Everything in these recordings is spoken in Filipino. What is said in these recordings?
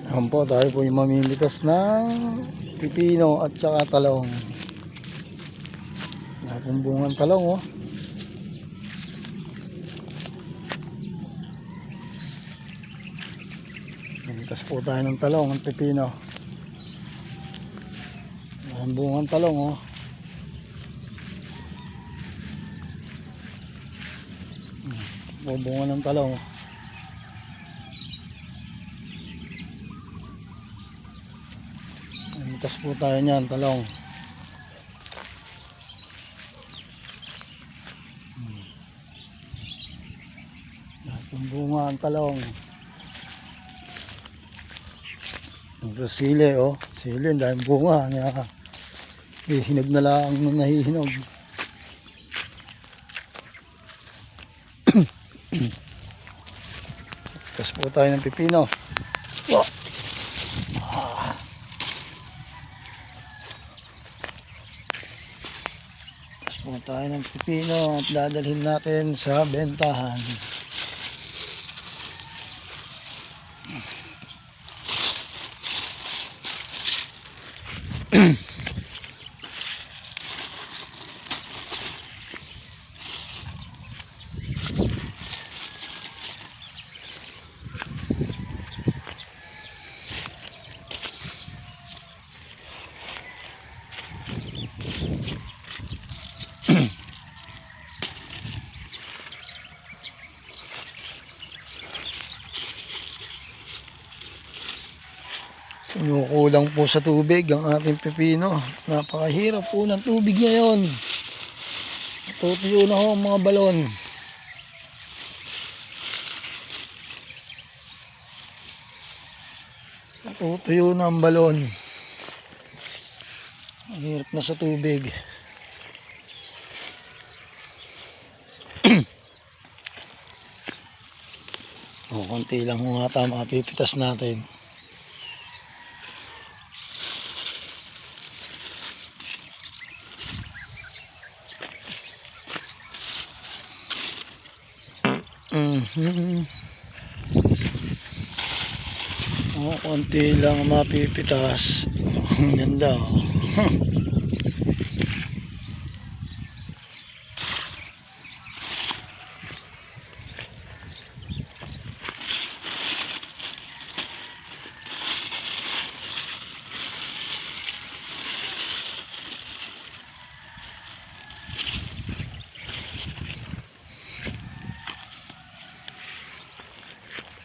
Ayan po, tayo po yung mamimitas ng pipino at saka talong. Napumbungan talong, oh. Mimitas po tayo ng talong at pipino. Napumbungan talong, oh. Bubungan ng talong. Mimitas po tayo niyan, talong. Napumbungan ang talong. Ito sili, oh. Sili, dahil bunga. Hihinog na lang ang nahihinog. Tapos po tayo ng pipino. Oh. Tapos po tayo ng pipino at dadalhin natin sa bentahan. Kumukulang po sa tubig ang ating pipino. Napakahirap po ng tubig ngayon. Natutuyo na ho ang mga balon. Natutuyo na ang balon. Ang hirap na sa tubig. O, konti lang ho ata mapipitas natin. Oh, konti lang mapipitas. Ang ganda, oh.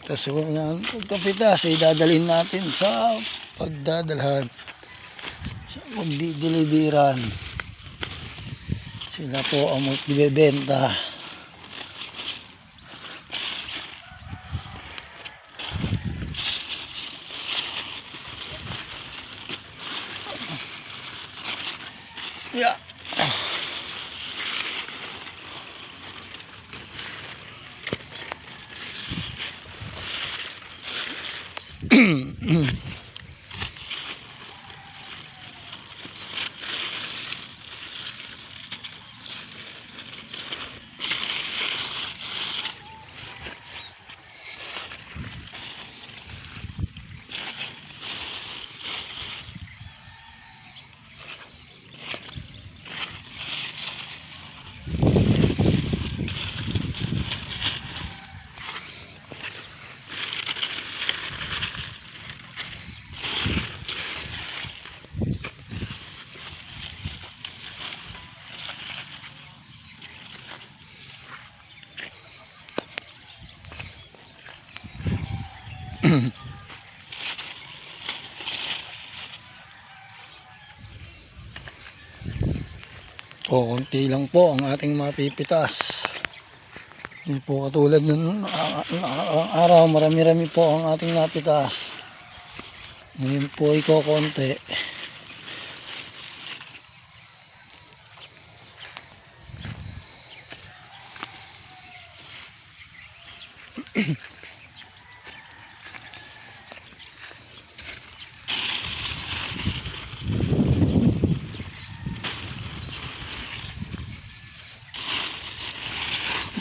Tapos yung pagkapitas ay dadalhin natin sa pagdadalhan, sa pagdideliveran. Sila po ang magbibenta. Yeah. Konti lang po ang ating mapipitas. Hindi po katulad ng araw, marami-rami po ang ating napitas. Ngayon po ay kokonti.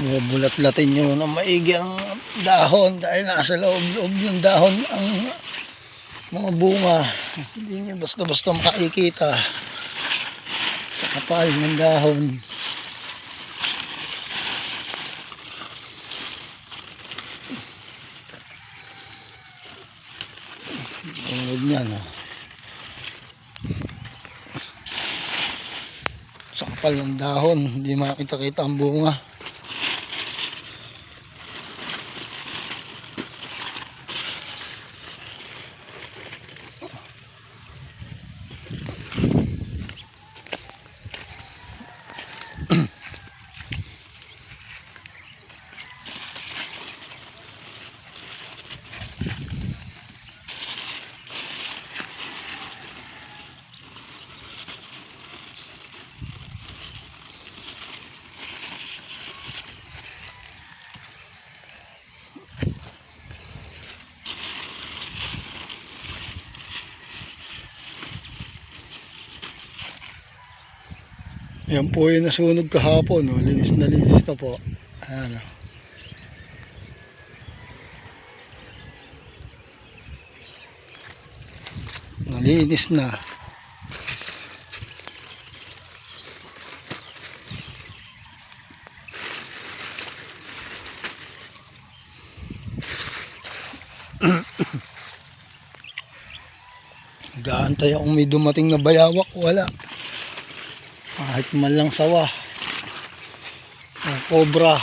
Bulat-latin nyo na maigi ang dahon dahil nasa loob-loob yung dahon ang mga bunga. Hindi niyo basta-basta makikita sa kapal ng dahon. Tulad niyan, oh. Sa kapal ng dahon, hindi makita-kita ang bunga. Yan po yung nasunog kahapon, no? Linis na po. Ayan, oh. Nalinis na. Gaantay akong may dumating na bayawak, wala. Kahit man lang sawa o cobra.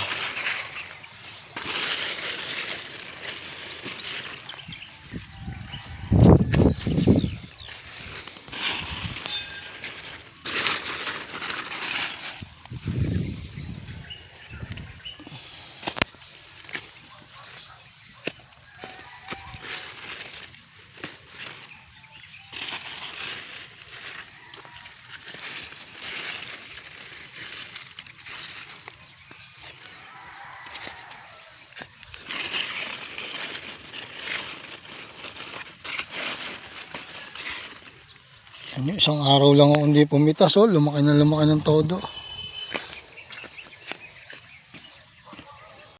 Isang araw lang ako hindi pumitas, oh. Lumaki ng todo.